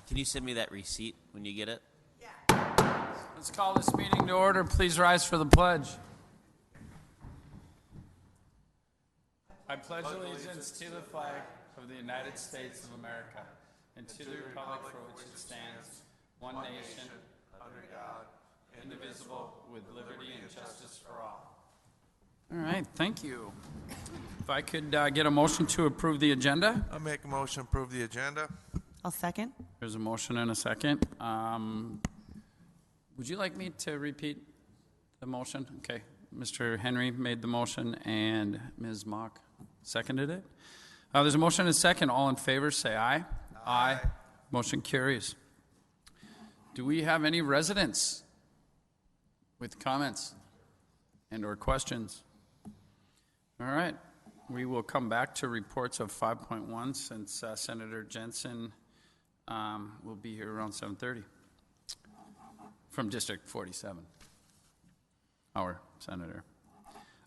Can you send me that receipt when you get it? Let's call this meeting to order. Please rise for the pledge. I pledge allegiance to the flag of the United States of America and to the republic for which it stands, one nation, under God, indivisible, with liberty and justice for all. All right, thank you. If I could get a motion to approve the agenda. I'll make a motion to approve the agenda. I'll second. There's a motion and a second. Would you like me to repeat the motion? Okay. Mr. Henry made the motion and Ms. Mock seconded it. There's a motion and a second. All in favor, say aye. Aye. Motion carries. Do we have any residents with comments and or questions? All right. We will come back to reports of 5.1 since Senator Jensen will be here around 7:30 from District 47, our senator.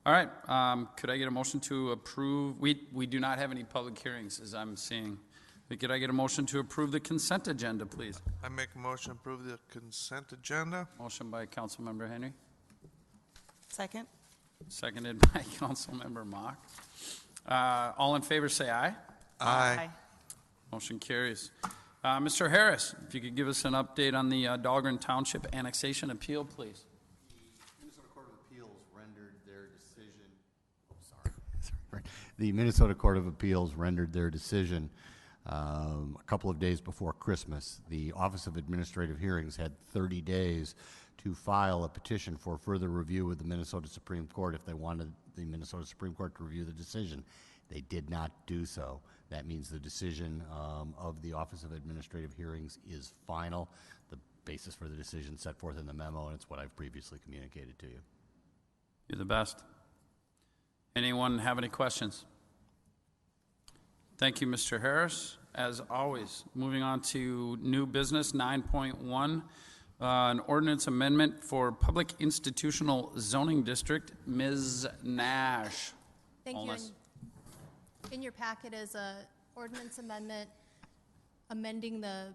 All right. Could I get a motion to approve? We do not have any public hearings, as I'm seeing. But could I get a motion to approve the consent agenda, please? I make a motion to approve the consent agenda. Motion by Councilmember Henry. Second. Seconded by Councilmember Mock. All in favor, say aye. Aye. Motion carries. Mr. Harris, if you could give us an update on the Dahlgren Township annexation appeal, please. The Minnesota Court of Appeals rendered their decision a couple of days before Christmas. The Office of Administrative Hearings had 30 days to file a petition for further review with the Minnesota Supreme Court if they wanted the Minnesota Supreme Court to review the decision. They did not do so. That means the decision of the Office of Administrative Hearings is final. The basis for the decision set forth in the memo, and it's what I've previously communicated to you. You're the best. Anyone have any questions? Thank you, Mr. Harris. As always, moving on to new business 9.1, an ordinance amendment for public institutional zoning district. Ms. Nash. Thank you. In your packet is a ordinance amendment amending the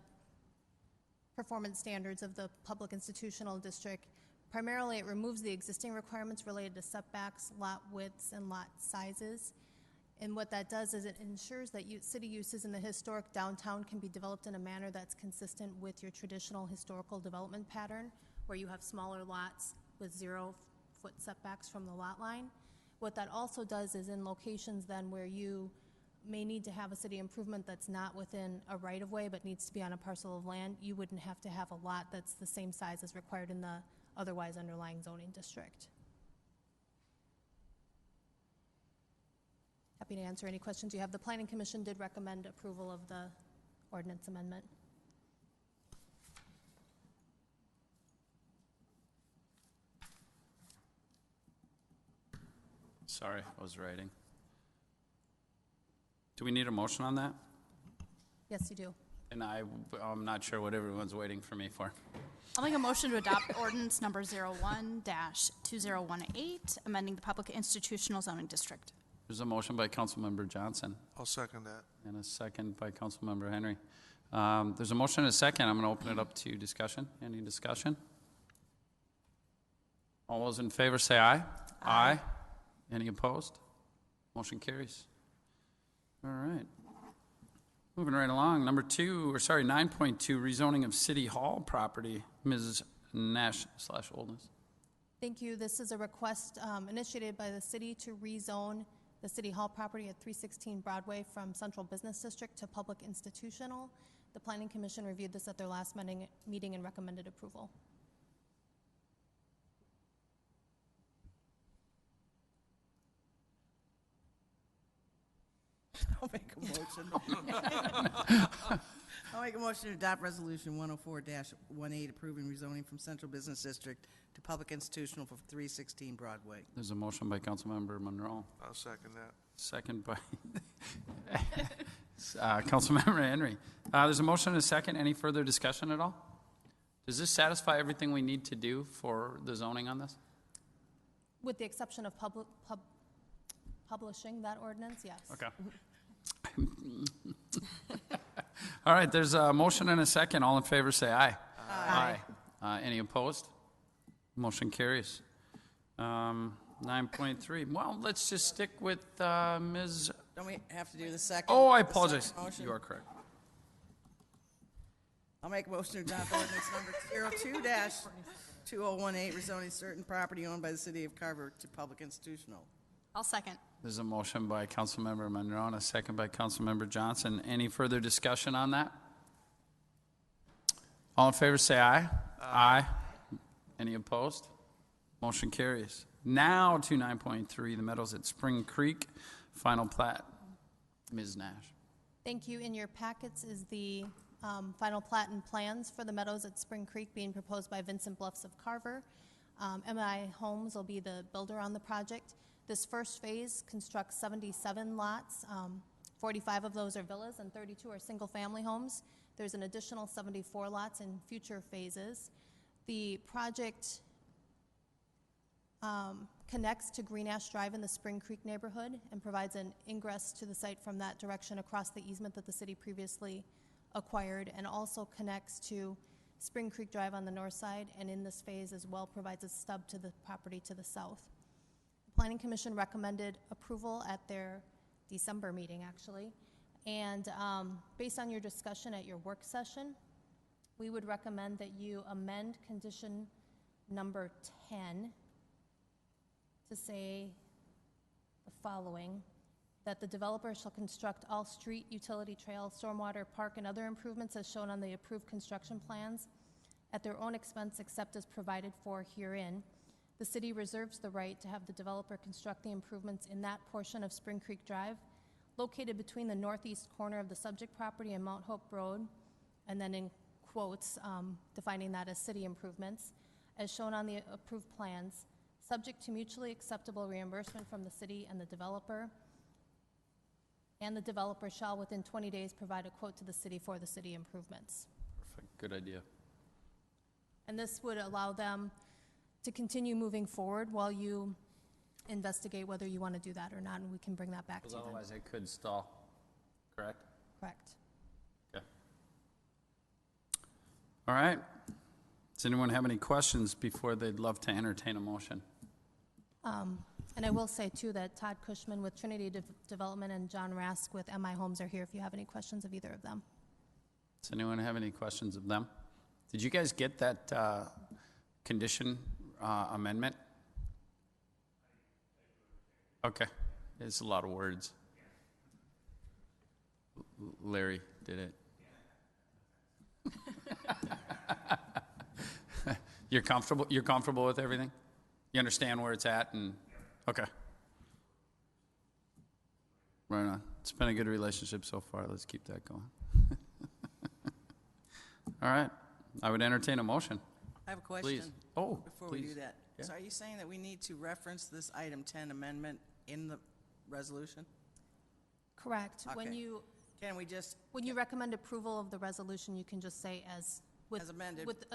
performance standards of the public institutional district. Primarily, it removes the existing requirements related to setbacks, lot widths, and lot sizes. And what that does is it ensures that city uses in the historic downtown can be developed in a manner that's consistent with your traditional historical development pattern, where you have smaller lots with 0-foot setbacks from the lot line. What that also does is in locations then where you may need to have a city improvement that's not within a right-of-way but needs to be on a parcel of land, you wouldn't have to have a lot that's the same size as required in the otherwise underlying zoning district. Happy to answer any questions you have. The Planning Commission did recommend approval of the ordinance amendment. Sorry, I was writing. Do we need a motion on that? Yes, you do. And I'm not sure what everyone's waiting for me for. I'll make a motion to adopt ordinance number 01-2018, amending the public institutional zoning district. There's a motion by Councilmember Johnson. I'll second that. And a second by Councilmember Henry. There's a motion and a second. I'm going to open it up to discussion. Any discussion? All those in favor say aye. Aye. Any opposed? Motion carries. All right. Moving right along. 9.2, rezoning of City Hall property. Ms. Nash/Oldness. Thank you. This is a request initiated by the city to rezone the City Hall property at 316 Broadway from Central Business District to Public Institutional. The Planning Commission reviewed this at their last meeting and recommended approval. I'll make a motion. I'll make a motion to adopt Resolution 104-18, approving rezoning from Central Business District to Public Institutional for 316 Broadway. There's a motion by Councilmember Monroe. I'll second that. Second by Councilmember Henry. There's a motion and a second. Any further discussion at all? Does this satisfy everything we need to do for the zoning on this? With the exception of publishing that ordinance, yes. Okay. All right, there's a motion and a second. All in favor, say aye. Aye. Any opposed? Motion carries. 9.3. Well, let's just stick with Ms. Don't we have to do the second? Oh, I the apologize. second motion? You are correct. I'll make a motion to adopt ordinance number 02-2018, rezoning certain property owned by the city of Carver to public institutional. I'll second. There's a motion by Councilmember Monroe and a second by Councilmember Johnson. Any further discussion on that? All in favor, say aye. Aye. Any opposed? Motion carries. Now to 9.3, the Meadows at Spring Creek, final plat. Ms. Nash. Thank you. In your packets is the final plat and plans for the Meadows at Spring Creek being proposed by Vincent Bluffs of Carver. MI Homes will be the builder on the project. This first phase constructs 77 lots. 45 of those are villas and 32 are single-family homes. There's an additional 74 lots in future phases. The project connects to Green Ash Drive in the Spring Creek neighborhood and provides an ingress to the site from that direction across the easement that the city previously acquired, and also connects to Spring Creek Drive on the north side, and in this phase as well provides a stub to the property to the south. The Planning Commission recommended approval at their December meeting, actually, and based on your discussion at your work session, we would recommend that you amend condition number 10 to say the following: that the developer shall construct all street, utility, trail, stormwater, park, and other improvements as shown on the approved construction plans at their own expense except as provided for herein. The city reserves the right to have the developer construct the improvements in that portion of Spring Creek Drive located between the northeast corner of the subject property and Mount Hope Road, and then in quotes, defining that as city improvements, as shown on the approved plans, subject to mutually acceptable reimbursement from the city and the developer shall within 20 days provide a quote to the city for the city improvements. Perfect. Good idea. And this would allow them to continue moving forward while you investigate whether you want to do that or not, and we can bring that back to Because them. otherwise it could stall. Correct? Correct. Okay. All right. Does anyone have any questions before they'd love to entertain a motion? And I will say, too, that Todd Cushman with Trinity Development and John Rask with MI Homes are here if you have any questions of either of them. Does anyone have any questions of them? Did you guys get that condition amendment? Okay. It's a lot of words. Larry did it. You're comfortable with everything? You understand where it's at and okay. Right on. It's been a good relationship so far. Let's keep that going. All right. I would entertain a motion. I have a Please. question. Oh, Before we please. do that. Yeah. So are you saying that we need to reference this item 10 amendment in the resolution? Correct. When Okay. you recommend approval of the resolution, you can just say as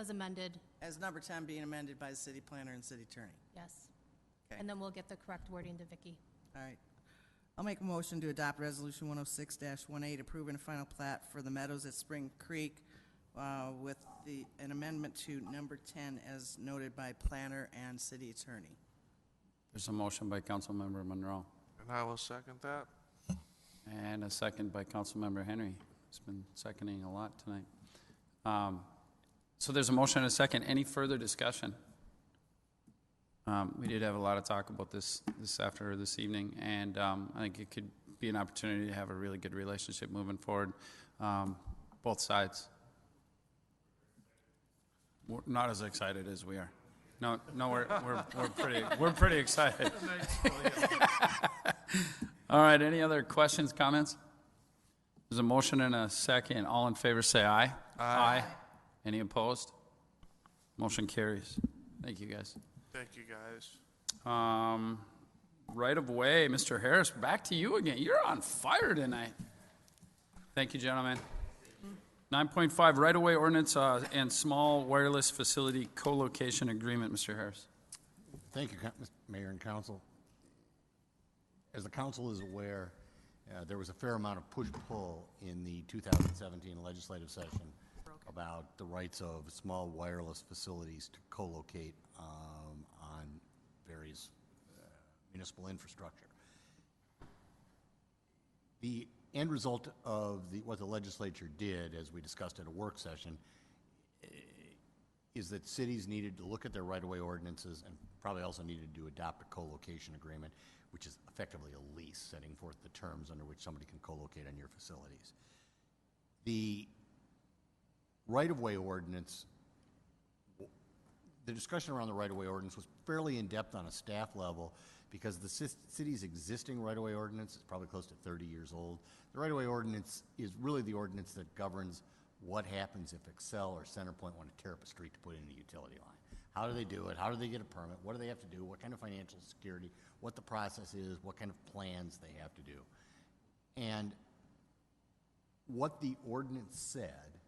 amended, As number 10 being amended by the city planner and city attorney. yes. Okay. And then we'll get the correct wording to Vicki. All right. I'll make a motion to adopt Resolution 106-18, approving a final plat for the Meadows at Spring Creek with an amendment to number 10 as noted by planner and city attorney. There's a motion by Councilmember Monroe And I will second that. and a second by Councilmember Henry. He's been seconding a lot tonight. So there's a motion and a second. Any further discussion? We did have a lot of talk about this evening, and I think it could be an opportunity to have a really good relationship moving forward, both sides. We're not as excited as we are. No, we're pretty excited. All right. Any other questions, comments? There's a motion and a second. All in favor, say aye. Aye. Any opposed? Motion carries. Thank you, guys. Thank you, guys. Right of way, Mr. Harris, back to you again. You're on fire tonight. Thank you, gentlemen. 9.5, right of way ordinance and small wireless facility co-location agreement, Mr. Harris. Thank you, Mr. Mayor and Council. As the council is aware, there was a fair amount of push-pull in the 2017 legislative session about the rights of small wireless facilities to co-locate on various municipal infrastructure. The end result of what the legislature did, as we discussed at a work session, is that cities needed to look at their right-of-way ordinances and probably also needed to adopt a co-location agreement, which is effectively a lease, setting forth the terms under which somebody can co-locate on your facilities. The right-of-way ordinance, the discussion around the right-of-way ordinance was fairly in-depth on a staff level because the city's existing right-of-way ordinance is probably close to 30 years old. The right-of-way ordinance is really the ordinance that governs what happens if Excel or Centerpoint want to tear up a street to put in a utility line. How do they do it? How do they get a permit? What do they have to do? What kind of financial security? What the process is? What kind of plans they have to do? And what the ordinance said,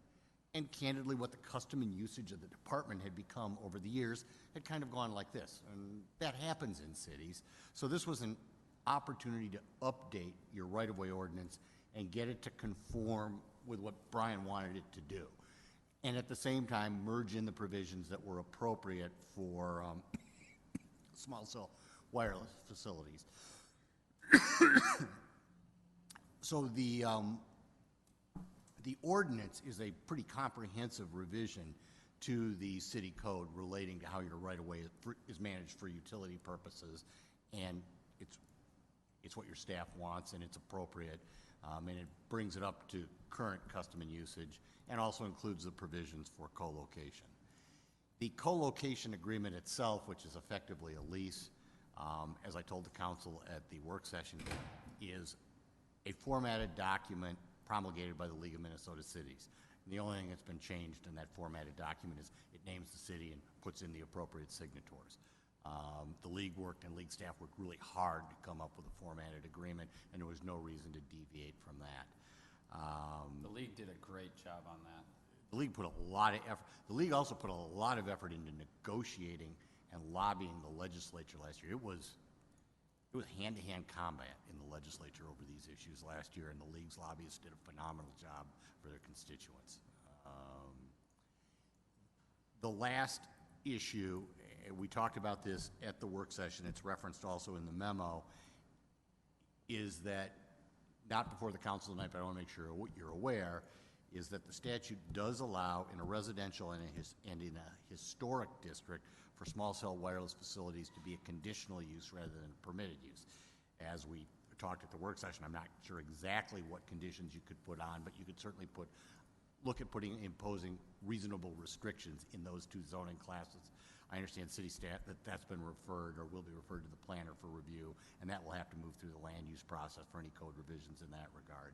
and candidly what the custom and usage of the department had become over the years, had kind of gone like this. And that happens in cities. So this was an opportunity to update your right-of-way ordinance and get it to conform with what Brian wanted it to do. And at the same time, merge in the provisions that were appropriate for small cell wireless facilities. So the ordinance is a pretty comprehensive revision to the city code relating to how your right-of-way is managed for utility purposes, and it's what your staff wants, and it's appropriate, and it brings it up to current custom and usage, and also includes the provisions for co-location. The co-location agreement itself, which is effectively a lease, as I told the council at the work session, is a formatted document promulgated by the League of Minnesota Cities. And the only thing that's been changed in that formatted document is it names the city and puts in the appropriate signatories. The league worked and league staff worked really hard to come up with a formatted agreement, and there was no reason to deviate from that. The league did a great job on that. The league put a lot of effort. The league also put a lot of effort into negotiating and lobbying the legislature last year. It was hand-to-hand combat in the legislature over these issues last year, and the league's lobbyists did a phenomenal job for their constituents. The last issue, we talked about this at the work session, it's referenced also in the memo, is that, not before the council tonight, but I want to make sure you're aware, is that the statute does allow in a residential and in a historic district for small cell wireless facilities to be a conditional use rather than a permitted use. As we talked at the work session, I'm not sure exactly what conditions you could put on, but you could certainly look at imposing reasonable restrictions in those two zoning classes. I understand city staff that's been referred or will be referred to the planner for review, and that will have to move through the land use process for any code revisions in that regard.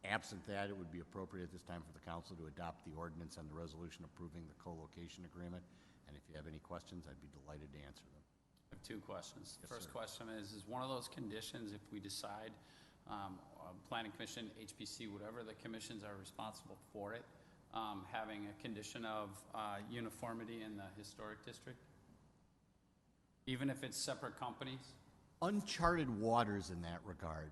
Absent that, it would be appropriate at this time for the council to adopt the ordinance and the resolution approving the co-location agreement. And if you have any questions, I'd be delighted to answer them. I have two questions. Yes, First sir. question is one of those conditions, if we decide, planning commission, HPC, whatever the commissions are responsible for it, having a condition of uniformity in the historic district? Even if it's separate companies? Uncharted waters in that regard.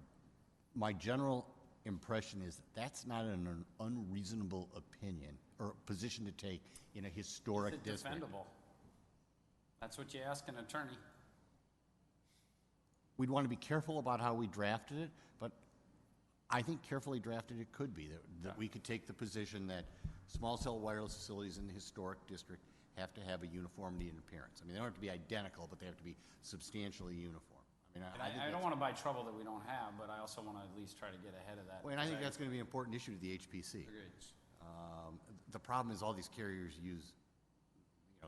My general impression is that's not an unreasonable opinion or position to take in a historic Is it district. defendable? That's what you ask an attorney. We'd want to be careful about how we drafted it, but I think carefully drafted it could be, that we could take the position that small cell wireless facilities in the historic district have to have a uniformity in appearance. I mean, they don't have to be identical, but they have to be substantially uniform. I mean, I don't want to buy trouble that we don't have, but I also want to at least try to get ahead of that. Well, and I think that's going to be an important issue to the HPC. Agreed. The problem is all these carriers use,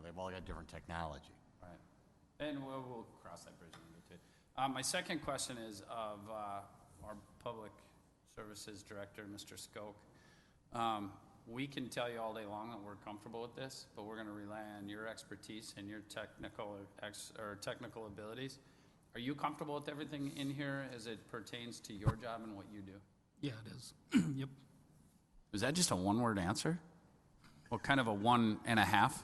they've all got different technology. Right. And we'll cross that bridge when we get to it. My second question is of our Public Services Director, Mr. Skoke. We can tell you all day long that we're comfortable with this, but we're going to rely on your expertise and your technical abilities. Are you comfortable with everything in here as it pertains to your job and what you do? Yeah, it is. Yep. Is that just a one-word answer? Well, kind of a 1.5? 1.5,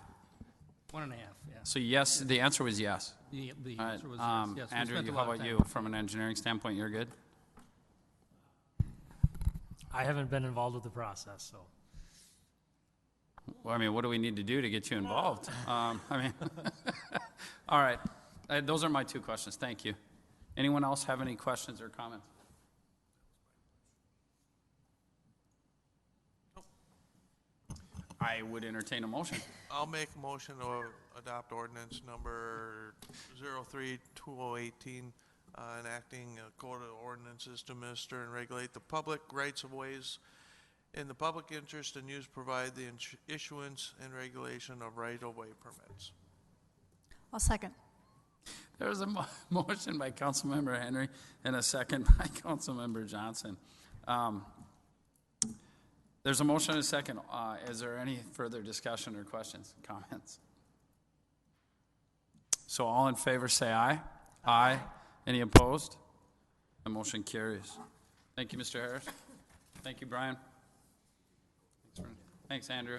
yeah. So yes, the answer was yes. The All right, answer was yes. We Andrew, spent a how lot of about time. you? From an engineering standpoint, you're good? I haven't been involved with the process, so. Well, I mean, what do we need to do to get you involved? I mean, all right. Those are my two questions. Thank you. Anyone else have any questions or comments? I would entertain a motion. I'll make a motion to adopt ordinance number 03-2018, enacting a code of ordinances to administer and regulate the public rights of ways in the public interest and use provide the issuance and regulation of right-of-way permits. I'll second. There was a motion by Councilmember Henry and a second by Councilmember Johnson. There's a motion and a second. Is there any further discussion or questions, comments? So all in favor say aye. Aye. Any opposed? The motion carries. Thank you, Mr. Harris. Thank you, Brian. Thanks, Andrew.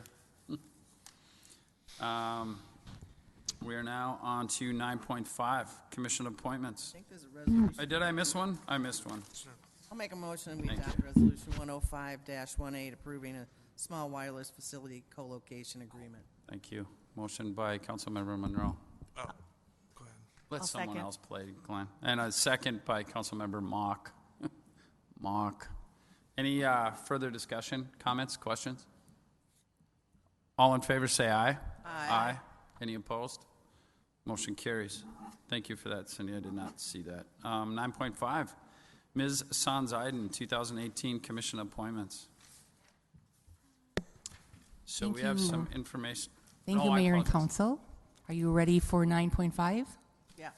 We are now on to 9.5, commission appointments. I think there's a resolution. Did I miss one? I missed one. I'll make a motion, we Thank adopt resolution 105-18, approving a small wireless facility co-location agreement. Thank you. Motion by Councilmember Monroe. Oh, go ahead. Let I'll someone second. else play, Glenn. And a second by Councilmember Mock. Mock. Any further discussion, comments, questions? All in favor say aye. Aye. Any opposed? Motion carries. Thank you for that, Cindy. I did not see that. 9.5, Ms. Sans Eiden, 2018 commission appointments. So Thank we have you. some information. Thank Oh, you, I Mayor and apologize. Council. Are you ready for 9.5? Yeah.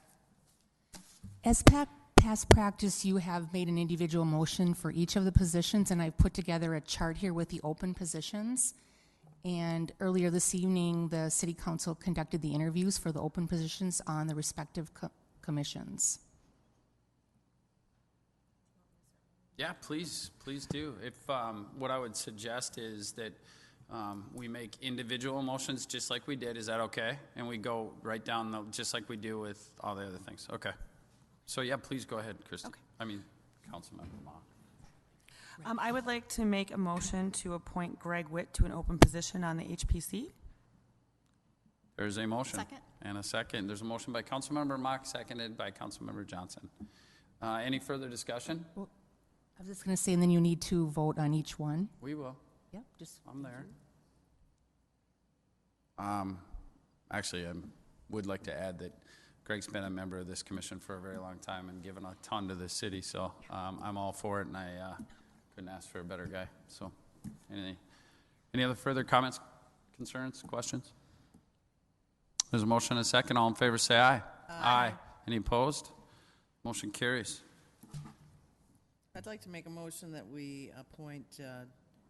As past practice, you have made an individual motion for each of the positions, and I've put together a chart here with the open positions. And earlier this evening, the City Council conducted the interviews for the open positions on the respective commissions. Yeah, please do. If, what I would suggest is that we make individual motions just like we did. Is that okay? And we go right down, just like we do with all the other things. Okay. So yeah, please go ahead, Christie. Okay. I mean, Councilmember Mock. I would like to make a motion to appoint Greg Witt to an open position on the HPC. There's a motion. Second. And a second. There's a motion by Councilmember Mock, seconded by Councilmember Johnson. Any further discussion? I was just going to say, and then you need to vote on each one. We will. Yep, just. I'm there. Actually, I would like to add that Greg's been a member of this commission for a very long time and given a ton to the city, so I'm all for it, and I couldn't ask for a better guy. So, any other further comments, concerns, questions? There's a motion and a second. All in favor, say aye. Aye. Any opposed? Motion carries. I'd like to make a motion that we appoint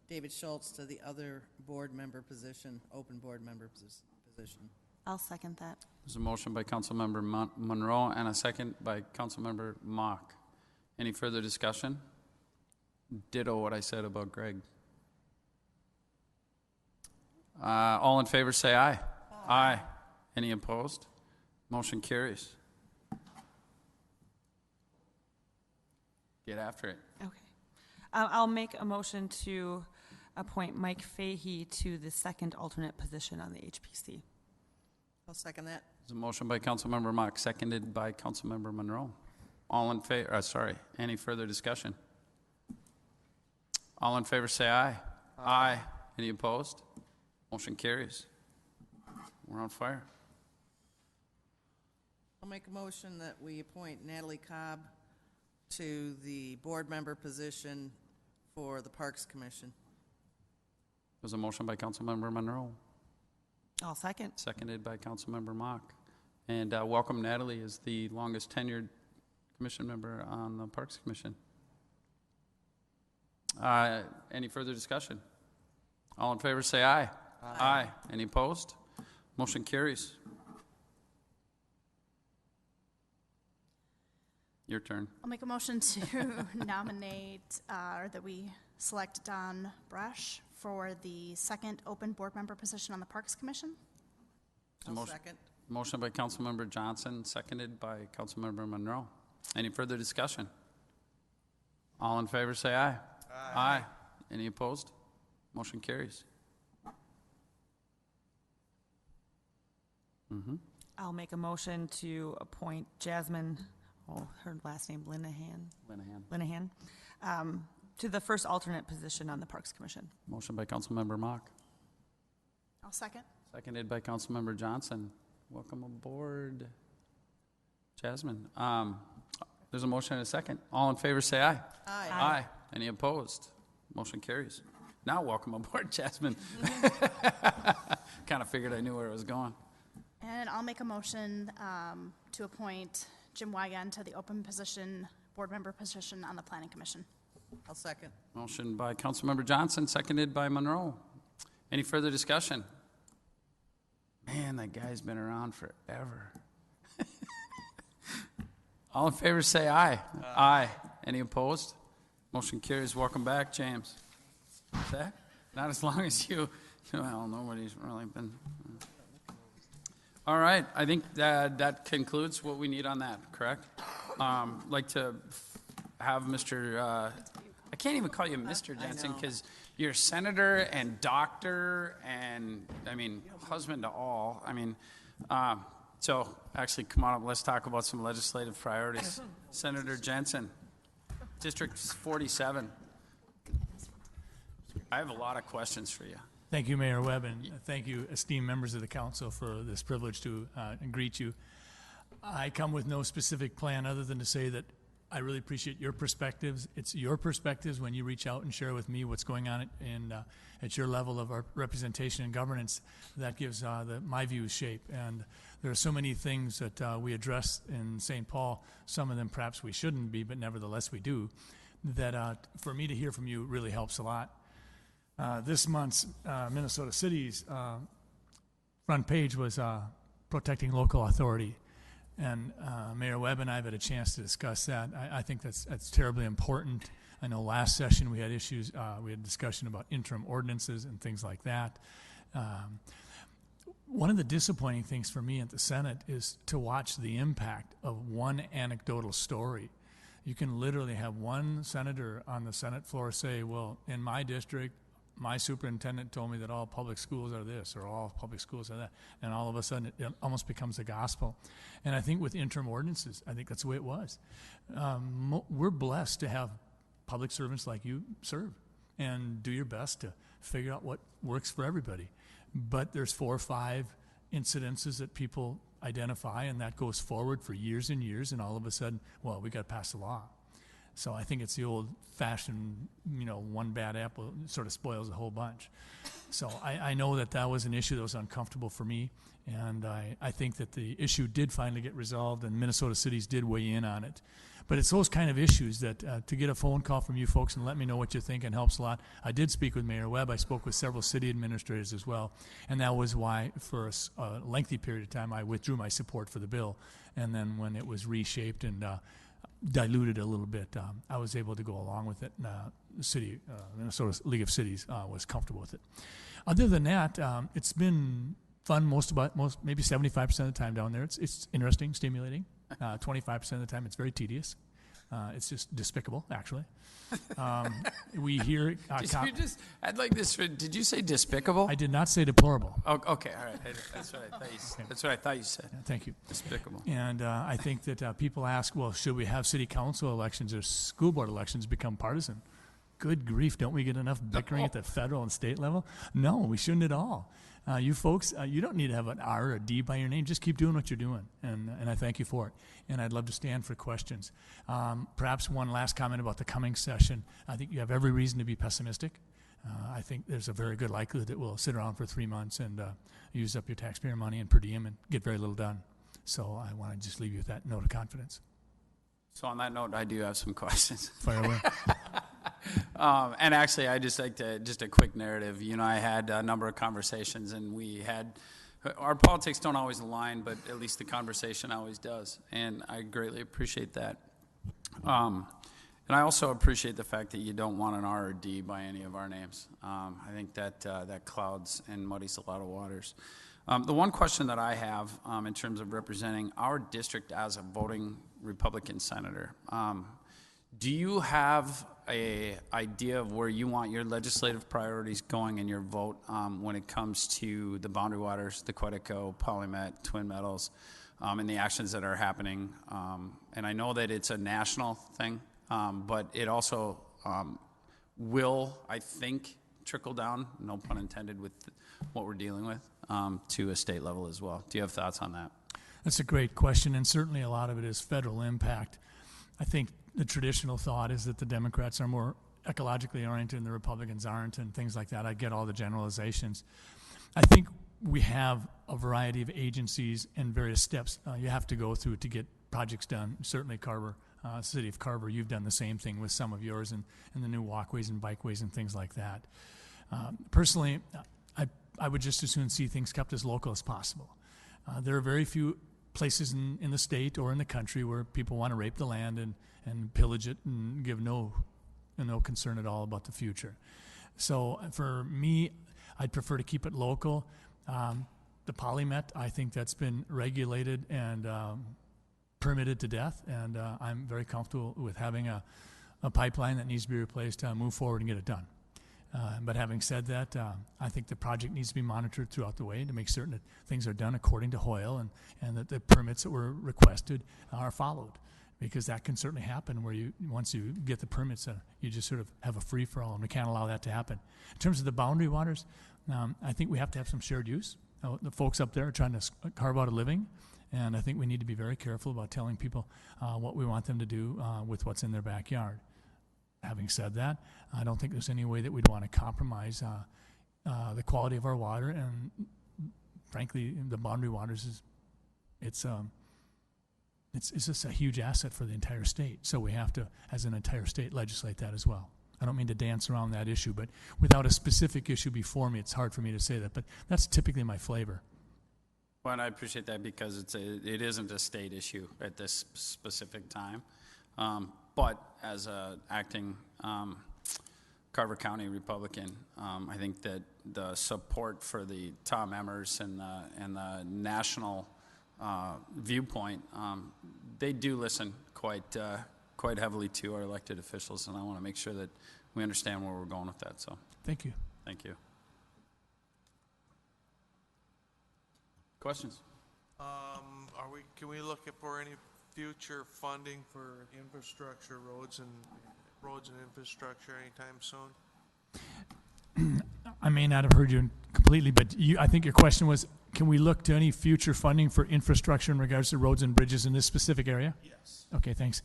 David Schultz to the other board member position, open board member position. I'll second that. There's a motion by Councilmember Monroe and a second by Councilmember Mock. Any further discussion? Ditto what I said about Greg. All in favor say aye. Aye. Any opposed? Motion carries. Get after it. Okay. I'll make a motion to appoint Mike Fahey to the second alternate position on the HPC. I'll second that. There's a motion by Councilmember Mock, seconded by Councilmember Monroe. All in favor, any further discussion? All in favor say aye. Aye. Any opposed? Motion carries. We're on fire. I'll make a motion that we appoint Natalie Cobb to the board member position for the Parks Commission. There's a motion by Councilmember Monroe, I'll second. seconded by Councilmember Mock. And welcome Natalie as the longest tenured commission member on the Parks Commission. Any further discussion? All in favor say aye. Aye. Any opposed? Motion carries. Your turn. I'll make a motion to nominate, or that we select Don Brush for the second open board member position on the Parks Commission. I'll Motion- second. Motion by Councilmember Johnson, seconded by Councilmember Monroe. Any further discussion? All in favor say aye. Aye. Any opposed? Motion carries. I'll make a motion to appoint Jasmine, her last name Linehan, to the first alternate position on the Parks Commission. Motion by Councilmember Mock, I'll second. seconded by Councilmember Johnson. Welcome aboard, Jasmine. There's a motion and a second. All in favor, say aye. Aye. Aye. Any opposed? Motion carries. Now, welcome aboard, Jasmine. Kind of figured I knew where it was going. And I'll make a motion to appoint Jim Wigan to the open position, board member position on the Planning Commission. I'll second. Motion by Councilmember Johnson, seconded by Monroe. Any further discussion? Man, that guy's been around forever. All in favor, say aye. Aye. Any opposed? Motion carries. Welcome back, James. What's that? Not as long as you. Well, nobody's really been. All right. I think that concludes what we need on that, correct? Like to have Mr. I can't even call you Mr. Jensen because you're senator and doctor and, I mean, husband to all. I mean, so actually, come on up. Let's talk about some legislative priorities. Senator Jensen, District 47. I have a lot of questions for you. Thank you, Mayor Webb, and thank you, esteemed members of the council, for this privilege to greet you. I come with no specific plan other than to say that I really appreciate your perspectives. It's your perspectives when you reach out and share with me what's going on at your level of our representation and governance that gives my views shape. And there are so many things that we address in St. Paul, some of them perhaps we shouldn't be, but nevertheless we do, that for me to hear from you really helps a lot. This month's Minnesota City's front page was protecting local authority. And Mayor Webb and I have had a chance to discuss that. I think that's terribly important. I know last session we had issues, we had discussion about interim ordinances and things like that. One of the disappointing things for me at the Senate is to watch the impact of one anecdotal story. You can literally have one senator on the Senate floor say, well, in my district, my superintendent told me that all public schools are this or all public schools are that, and all of a sudden it almost becomes a gospel. And I think with interim ordinances, I think that's the way it was. We're blessed to have public servants like you serve and do your best to figure out what works for everybody. But there's 4 or 5 incidences that people identify, and that goes forward for years and years, and all of a sudden, well, we got to pass a law. So I think it's the old-fashioned, one bad apple sort of spoils the whole bunch. So I know that was an issue that was uncomfortable for me, and I think that the issue did finally get resolved, and Minnesota Cities did weigh in on it. But it's those kind of issues that to get a phone call from you folks and let me know what you think and helps a lot. I did speak with Mayor Webb. I spoke with several city administrators as well, and that was why for a lengthy period of time I withdrew my support for the bill. And then when it was reshaped and diluted a little bit, I was able to go along with it. The Minnesota League of Cities was comfortable with it. Other than that, it's been fun maybe 75% of the time down there. It's interesting, stimulating. 25% of the time, it's very tedious. It's just despicable, actually. We hear. I'd like this. Did you say despicable? I did not say deplorable. Oh, okay, all right. That's what I thought you said. That's what I thought you said. Yeah, thank you. Despicable. And I think that people ask, well, should we have city council elections or school board elections become partisan? Good grief, don't we get enough bickering at the federal and state level? No, we shouldn't at all. You folks, you don't need to have an R or a D by your name. Just keep doing what you're doing, and I thank you for it. And I'd love to stand for questions. Perhaps one last comment about the coming session. I think you have every reason to be pessimistic. I think there's a very good likelihood that we'll sit around for 3 months and use up your taxpayer money and per diem and get very little done. So I want to just leave you with that note of confidence. So on that note, I do have some questions. Fire away. And actually, I just like to, just a quick narrative. I had a number of conversations, and our politics don't always align, but at least the conversation always does. And I greatly appreciate that. And I also appreciate the fact that you don't want an R or D by any of our names. I think that clouds and muddies a lot of waters. The one question that I have in terms of representing our district as a voting Republican senator, Do you have a idea of where you want your legislative priorities going in your vote when it comes to the Boundary Waters, the Quetico, Polymet, Twin Metals, and the actions that are happening? And I know that it's a national thing, but it also will, I think, trickle down, no pun intended, with what we're dealing with, to a state level as well. Do you have thoughts on that? That's a great question, and certainly a lot of it is federal impact. I think the traditional thought is that the Democrats are more ecologically oriented and the Republicans aren't, and things like that. I get all the generalizations. I think we have a variety of agencies and various steps you have to go through to get projects done. Certainly Carver, City of Carver, you've done the same thing with some of yours and the new walkways and bikeways and things like that. Personally, I would just as soon see things kept as local as possible. There are very few places in the state or in the country where people want to rape the land and pillage it and give no concern at all about the future. So for me, I'd prefer to keep it local. The Polymet, I think that's been regulated and permitted to death, and I'm very comfortable with having a pipeline that needs to be replaced to move forward and get it done. But having said that, I think the project needs to be monitored throughout the way to make certain that things are done according to Hoyle and that the permits that were requested are followed. Because that can certainly happen where once you get the permits, you just sort of have a free-for-all, and we can't allow that to happen. In terms of the boundary waters, I think we have to have some shared use. The folks up there are trying to carve out a living, and I think we need to be very careful about telling people what we want them to do with what's in their backyard. Having said that, I don't think there's any way that we'd want to compromise the quality of our water, and frankly, the boundary waters it's just a huge asset for the entire state. So we have to, as an entire state, legislate that as well. I don't mean to dance around that issue, but without a specific issue before me, it's hard for me to say that. But that's typically my flavor. Well, and I appreciate that because it isn't a state issue at this specific time. But as an acting Carver County Republican, I think that the support for the Tom Emmers and the national viewpoint, they do listen quite heavily to our elected officials, and I want to make sure that we understand where we're going with that. So, Thank you. thank you. Questions? Can we look for any future funding for infrastructure, roads and infrastructure anytime soon? I may not have heard you completely, but I think your question was, can we look to any future funding for infrastructure in regards to roads and bridges in this specific area? Yes. Okay, thanks.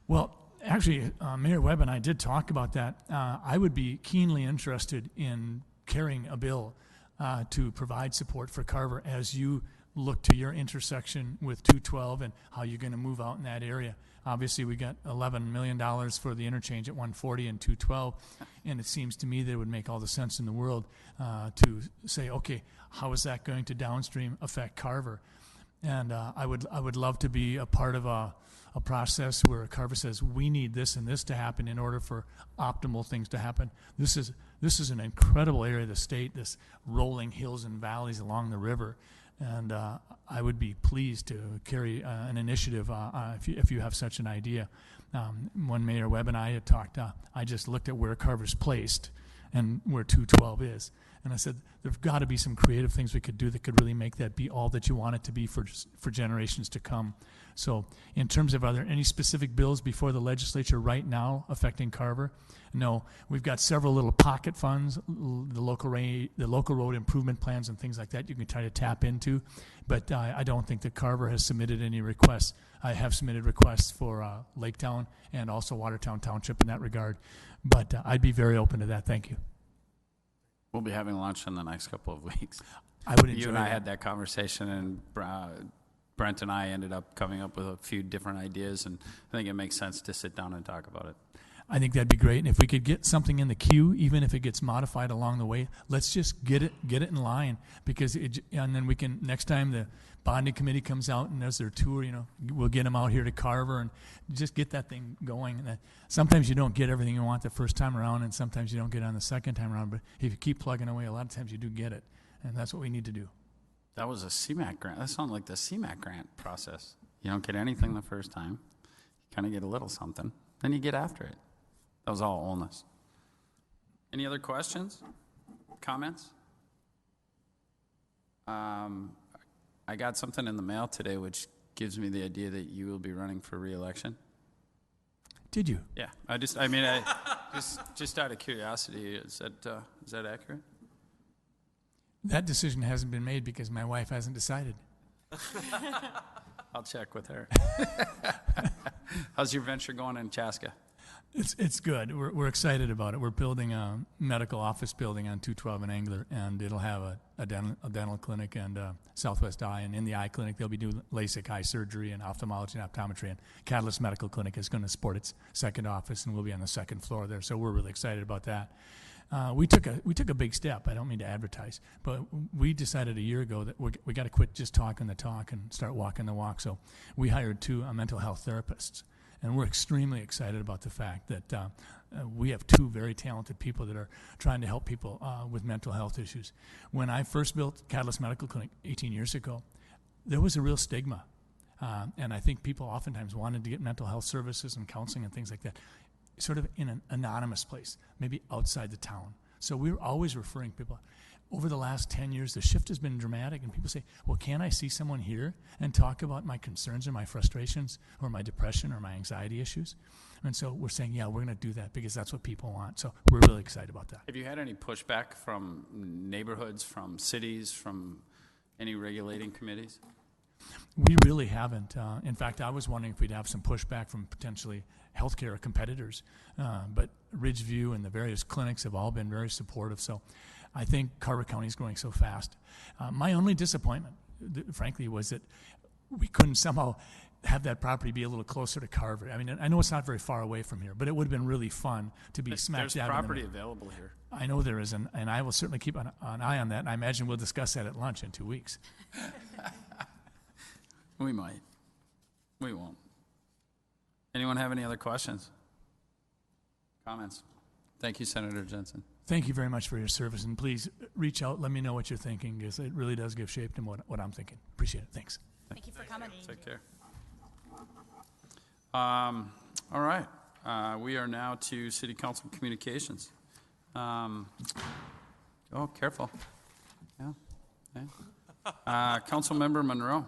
Well, actually, Mayor Webb and I did talk about that. I would be keenly interested in carrying a bill to provide support for Carver as you look to your intersection with 212 and how you're going to move out in that area. Obviously, we got $11 million for the interchange at 140 and 212, and it seems to me that it would make all the sense in the world to say, okay, how is that going to downstream affect Carver? And I would love to be a part of a process where Carver says we need this and this to happen in order for optimal things to happen. This is an incredible area of the state, this rolling hills and valleys along the river. And I would be pleased to carry an initiative if you have such an idea. When Mayor Webb and I had talked, I just looked at where Carver's placed and where 212 is. And I said, there've got to be some creative things we could do that could really make that be all that you want it to be for generations to come. So in terms of, are there any specific bills before the legislature right now affecting Carver? No. We've got several little pocket funds, the local road improvement plans and things like that you can try to tap into. But I don't think that Carver has submitted any requests. I have submitted requests for Laketown and also Watertown Township in that regard. But I'd be very open to that. Thank you. We'll be having lunch in the next couple of weeks. I would enjoy You and I that. had that conversation, and Brent and I ended up coming up with a few different ideas, and I think it makes sense to sit down and talk about it. I think that'd be great. And if we could get something in the queue, even if it gets modified along the way, let's just get it in line. And then we can, next time the bonding committee comes out and does their tour, we'll get them out here to Carver and just get that thing going. And sometimes you don't get everything you want the first time around, and sometimes you don't get it on the second time around. But if you keep plugging away, a lot of times you do get it. And that's what we need to do. That was a CMAQ grant. That sounded like the CMAQ grant process. You don't get anything the first time. You kind of get a little something. Then you get after it. That was all allness. Any other questions? Comments? I got something in the mail today which gives me the idea that you will be running for re-election. Did you? Yeah, just out of curiosity, is that accurate? That decision hasn't been made because my wife hasn't decided. I'll check with her. How's your venture going in Chaska? It's good. We're excited about it. We're building a medical office building on 212 and Angler, and it'll have a dental clinic and Southwest Eye. And in the eye clinic, they'll be doing LASIK eye surgery and ophthalmology and optometry. And Catalyst Medical Clinic is going to support its second office, and we'll be on the second floor there. So we're really excited about that. We took a big step. I don't mean to advertise, but we decided a year ago that we got to quit just talking the talk and start walking the walk. So we hired 2 mental health therapists. And we're extremely excited about the fact that we have 2 very talented people that are trying to help people with mental health issues. When I first built Catalyst Medical Clinic 18 years ago, there was a real stigma. And I think people oftentimes wanted to get mental health services and counseling and things like that, sort of in an anonymous place, maybe outside the town. So we were always referring people. Over the last 10 years, the shift has been dramatic, and people say, well, can I see someone here and talk about my concerns or my frustrations or my depression or my anxiety issues? And so we're saying, yeah, we're going to do that because that's what people want. So we're really excited about that. Have you had any pushback from neighborhoods, from cities, from any regulating committees? We really haven't. In fact, I was wondering if we'd have some pushback from potentially healthcare competitors. But Ridgeview and the various clinics have all been very supportive. So I think Carver County is growing so fast. My only disappointment, frankly, was that we couldn't somehow have that property be a little closer to Carver. I mean, I know it's not very far away from here, but it would have been really fun to be smack dab in the There's property middle. available here. I know there is, and I will certainly keep an eye on that, and I imagine we'll discuss that at lunch in 2 weeks. We might. We won't. Anyone have any other questions? Comments? Thank you, Senator Jensen. Thank you very much for your service, and please reach out. Let me know what you're thinking, because it really does give shape to what I'm thinking. Appreciate it. Thanks. Thank you for coming. Take care. All right. We are now to City Council communications. Oh, careful. Yeah. Councilmember Monroe.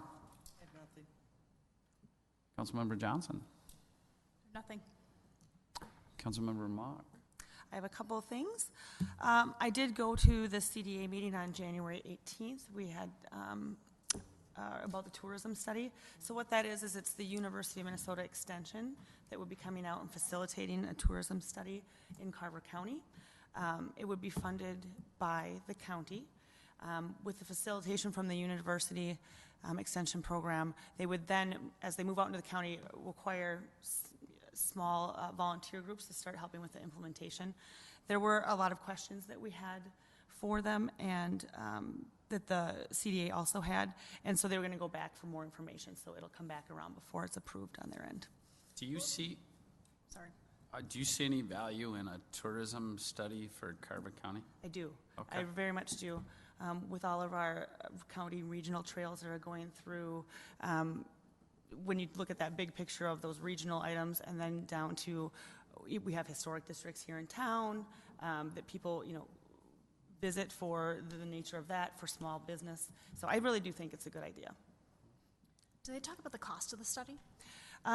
Councilmember Johnson. Nothing. Councilmember Mock. I have a couple of things. I did go to the CDA meeting on January 18th. We had about the tourism study. So what that is it's the University of Minnesota Extension that would be coming out and facilitating a tourism study in Carver County. It would be funded by the county. With the facilitation from the university extension program, they would then, as they move out into the county, require small volunteer groups to start helping with the implementation. There were a lot of questions that we had for them and that the CDA also had, and so they were going to go back for more information, so it'll come back around before it's approved on their end. Do you see any value in a tourism study for Carver County? I do. Okay. I very much do. With all of our county regional trails that are going through, when you look at that big picture of those regional items and then down to, we have historic districts here in town that people, visit for the nature of that, for small business. So I really do think it's a good idea. Did they talk about the cost of the study?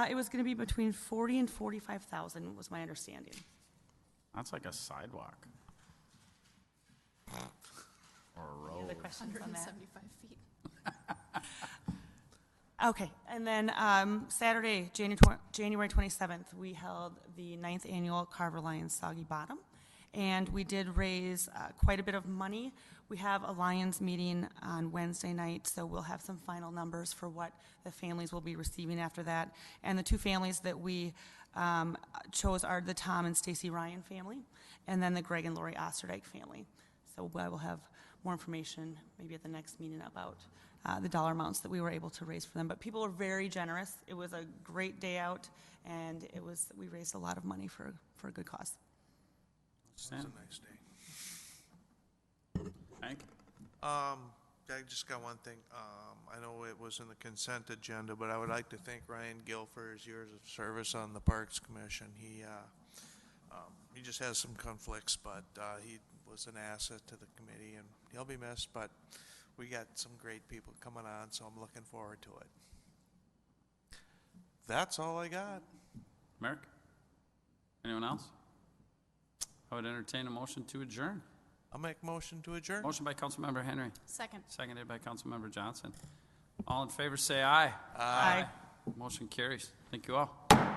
It was going to be between $40,000 and $45,000 was my understanding. That's like a sidewalk. Or a road. Any other questions on that? 175 feet. Okay, and then Saturday, January 27th, we held the 9th annual Carver Lions Soggy Bottom, and we did raise quite a bit of money. We have a Lions meeting on Wednesday night, so we'll have some final numbers for what the families will be receiving after that. And the 2 families that we chose are the Tom and Stacy Ryan family, and then the Greg and Lori Osterdyke family. So I will have more information maybe at the next meeting about the dollar amounts that we were able to raise for them. But people were very generous. It was a great day out, and we raised a lot of money for a good cause. It's a nice day. Hank? I just got one thing. I know it was in the consent agenda, but I would like to thank Ryan Gill for his years of service on the Parks Commission. He just has some conflicts, but he was an asset to the committee, and he'll be missed. But we got some great people coming on, so I'm looking forward to it. That's all I got. Merrick? Anyone else? I would entertain a motion to adjourn. I'll make a motion to adjourn. Motion by Councilmember Henry, Second. seconded by Councilmember Johnson. All in favor say aye. Aye. Motion carries. Thank you all.